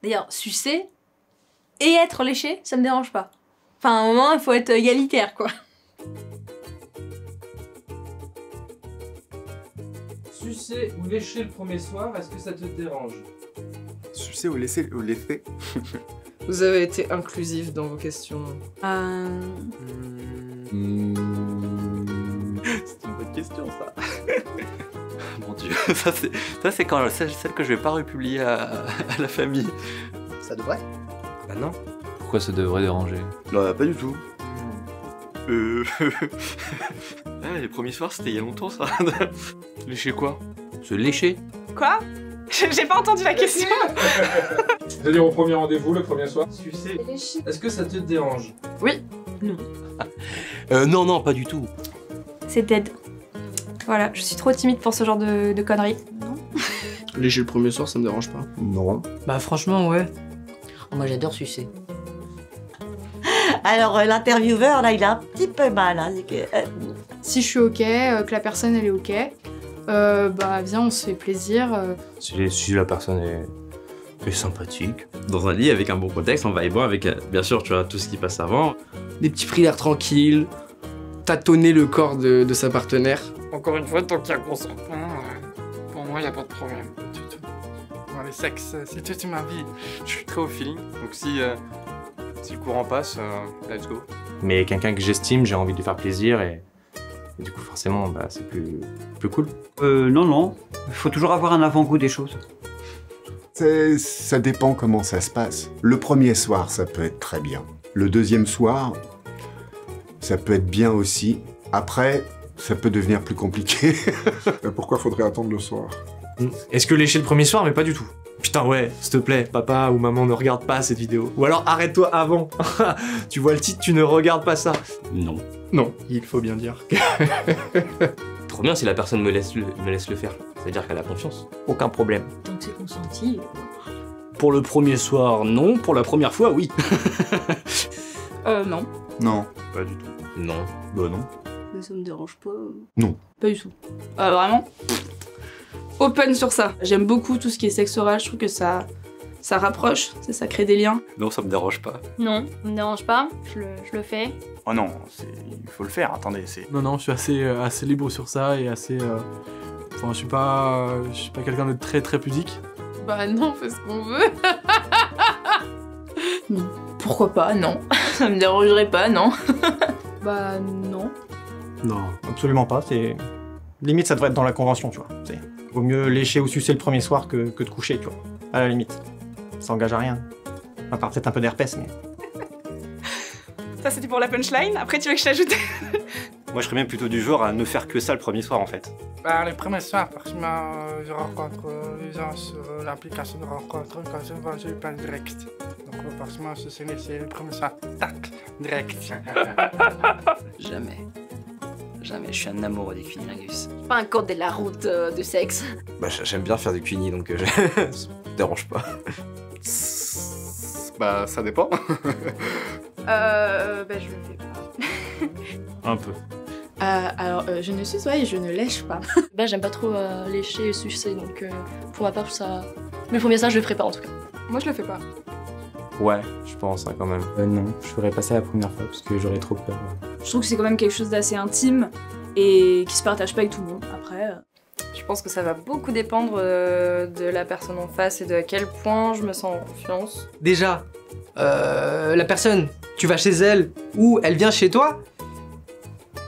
D'ailleurs, sucer et être léché, ça me dérange pas. Enfin, à un moment, il faut être égalitaire, quoi. Sucer ou lécher le premier soir, est-ce que ça te dérange? Sucer ou laisser ou l'effet. Vous avez été inclusif dans vos questions. C'est une bonne question, ça. Mon Dieu, ça c'est quand celle que je vais pas republier à la famille. Ça devrait. Bah non. Pourquoi ça devrait déranger? Non, pas du tout. Ah, les premiers soirs, c'était il y a longtemps, ça. Lécher quoi? Se lécher? Quoi? J'ai pas entendu la question. C'est-à-dire au premier rendez-vous, le premier soir. Sucer. Est-ce que ça te dérange? Oui. Non, non, pas du tout. C'est dead. Voilà, je suis trop timide pour ce genre de conneries. Non. Lécher le premier soir, ça me dérange pas. Non. Bah franchement, ouais. Oh, moi j'adore sucer. Alors l'intervieweur là, il a un petit peu mal. Hein. Si je suis ok, que la personne elle est ok, bah viens, on se fait plaisir. Si la personne est sympathique. Dans un lit avec un bon contexte, en vibant avec, bien sûr, tu vois, tout ce qui passe avant. Des petits prières tranquilles, tâtonner le corps de sa partenaire. Encore une fois, tant qu'il y a consentement, pour moi, il n'y a pas de problème. Du tout. Moi, le sexe, c'est toute ma vie. Je suis très au feeling, donc si le courant passe, let's go. Mais quelqu'un que j'estime, j'ai envie de lui faire plaisir et du coup forcément bah, c'est plus cool. Non, il faut toujours avoir un avant-goût des choses. Ça dépend comment ça se passe. Le premier soir, ça peut être très bien. Le deuxième soir, ça peut être bien aussi. Après, ça peut devenir plus compliqué. Pourquoi faudrait attendre le soir? Est-ce que lécher le premier soir, mais pas du tout. Putain ouais, s'il te plaît, papa ou maman ne regarde pas cette vidéo. Ou alors arrête-toi avant. Tu vois le titre, tu ne regardes pas ça. Non. Non, il faut bien dire. Trop bien si la personne me laisse le faire. C'est-à-dire qu'elle a confiance. Aucun problème. Donc c'est consenti. Pour le premier soir, non. Pour la première fois, oui. Non. Non. Pas du tout. Non. Bah non. Mais ça me dérange pas. Non. Pas du tout. Vraiment open sur ça. J'aime beaucoup tout ce qui est sexe oral, je trouve que ça rapproche, ça crée des liens. Non, ça me dérange pas. Non, ça me dérange pas, je le fais. Oh non, il faut le faire, attendez, c'est... Non, je suis assez libre sur ça et assez... Enfin, je suis pas quelqu'un de très pudique. Bah non, on fait ce qu'on veut. Non. Pourquoi pas, non. Ça me dérangerait pas, non. Bah non. Non, absolument pas, c'est... Limite, ça devrait être dans la convention, tu vois. Vaut mieux lécher ou sucer le premier soir que de coucher, tu vois. À la limite. Ça engage à rien. À part peut-être un peu d'herpès, mais... Ça, c'était pour la punchline. Après, tu veux que je t'ajoute? Moi, je serais même plutôt du genre à ne faire que ça le premier soir, en fait. Bah, les premiers soirs, parce que je rencontre les gens sur l'application de rencontre, quand je parle direct. Donc, forcément, c'est le premier soir. Tac, direct. Jamais. Jamais, je suis un amoureux des cunilingus. Pas un code de la route de sexe. Bah j'aime bien faire du cuni, donc ça me dérange pas. Bah ça dépend. Bah je le fais pas. Un peu. Alors, je ne suce pas et je ne lèche pas. Bah j'aime pas trop lécher et sucer, donc pour ma part, ça... Mais le premier ça, je le ferai pas en tout cas. Moi, je le fais pas. Ouais, je pense hein, quand même. Non, je ferais pas ça la première fois parce que j'aurais trop peur. Je trouve que c'est quand même quelque chose d'assez intime et qui se partage pas avec tout le monde. Après... Je pense que ça va beaucoup dépendre de la personne en face et de à quel point je me sens en confiance. Déjà, la personne, tu vas chez elle ou elle vient chez toi.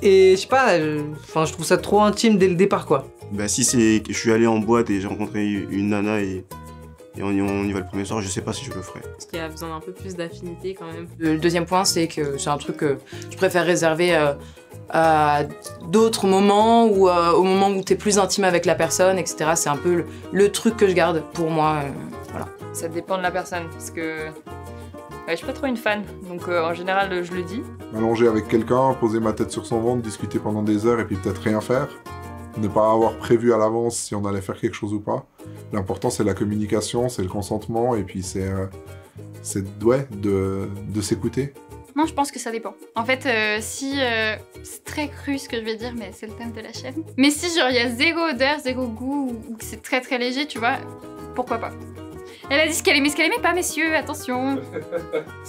Et je sais pas, je trouve ça trop intime dès le départ, quoi. Bah si c'est que je suis allé en boîte et j'ai rencontré une nana et on y va le premier soir, je sais pas si je le ferai. Parce qu'il y a besoin d'un peu plus d'affinité quand même. Le deuxième point, c'est que c'est un truc que je préfère réserver à d'autres moments ou au moment où t'es plus intime avec la personne, etc. C'est un peu le truc que je garde pour moi, voilà. Ça dépend de la personne, parce que je suis pas trop une fan, donc en général je le dis. M'allonger avec quelqu'un, poser ma tête sur son ventre, discuter pendant des heures et puis peut-être rien faire. Ne pas avoir prévu à l'avance si on allait faire quelque chose ou pas. L'important c'est la communication, c'est le consentement et puis c'est de s'écouter. Non, je pense que ça dépend. En fait, si... c'est très cru ce que je vais dire, mais c'est le thème de la chaîne. Mais si genre il y a zéro odeur, zéro goût, ou que c'est très léger, tu vois, pourquoi pas. Elle a dit ce qu'elle aimait pas, messieurs, attention.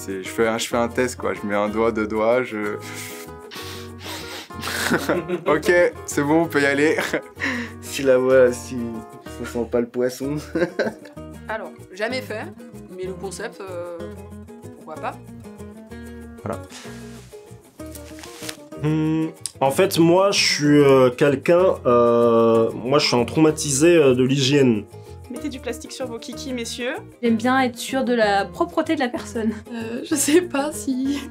Je fais un test, quoi. Je mets un doigt, 2 doigts, je... Ok, c'est bon, on peut y aller. Si la voix, si ça sent pas le poisson. Alors, jamais fait, mais le concept, pourquoi pas? Voilà. En fait, moi, je suis quelqu'un... moi, je suis un traumatisé de l'hygiène. Mettez du plastique sur vos kikis, messieurs. J'aime bien être sûre de la propreté de la personne. Je sais pas si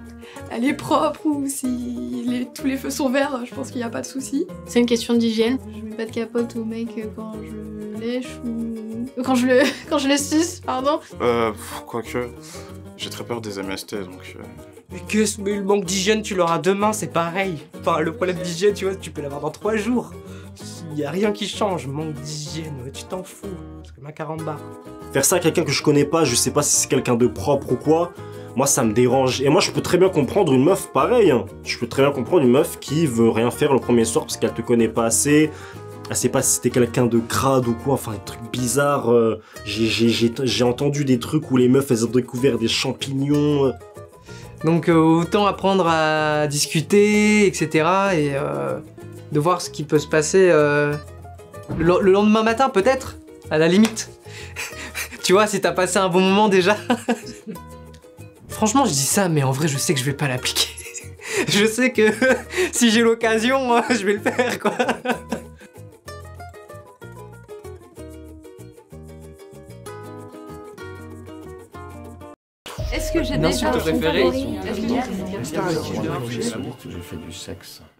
elle est propre ou si tous les feux sont verts, je pense qu'il n'y a pas de souci. C'est une question d'hygiène. Je mets pas de capote au mec quand je lèche ou... quand je le suce, pardon. Quoique, j'ai très peur des MST, donc... Mais le manque d'hygiène, tu l'auras demain, c'est pareil. Enfin, le problème d'hygiène, tu vois, tu peux l'avoir dans 3 jours. Y a rien qui change, manque d'hygiène, ouais, tu t'en fous. C'est comme un carambar. Faire ça à quelqu'un que je connais pas, je sais pas si c'est quelqu'un de propre ou quoi, moi ça me dérange. Et moi je peux très bien comprendre une meuf pareille. Hein. Je peux très bien comprendre une meuf qui veut rien faire le premier soir parce qu'elle te connaît pas assez. Elle sait pas si t'es quelqu'un de crade ou quoi, enfin des trucs bizarres. J'ai entendu des trucs où les meufs elles ont découvert des champignons. Donc autant apprendre à discuter, etc. Et de voir ce qui peut se passer le lendemain matin peut-être, à la limite. Tu vois, si t'as passé un bon moment déjà. Franchement, je dis ça, mais en vrai, je sais que je vais pas l'appliquer. Je sais que si j'ai l'occasion, je vais le faire, quoi. Est-ce que j'ai Une déjà insulte préférée? J'ai fait du sexe.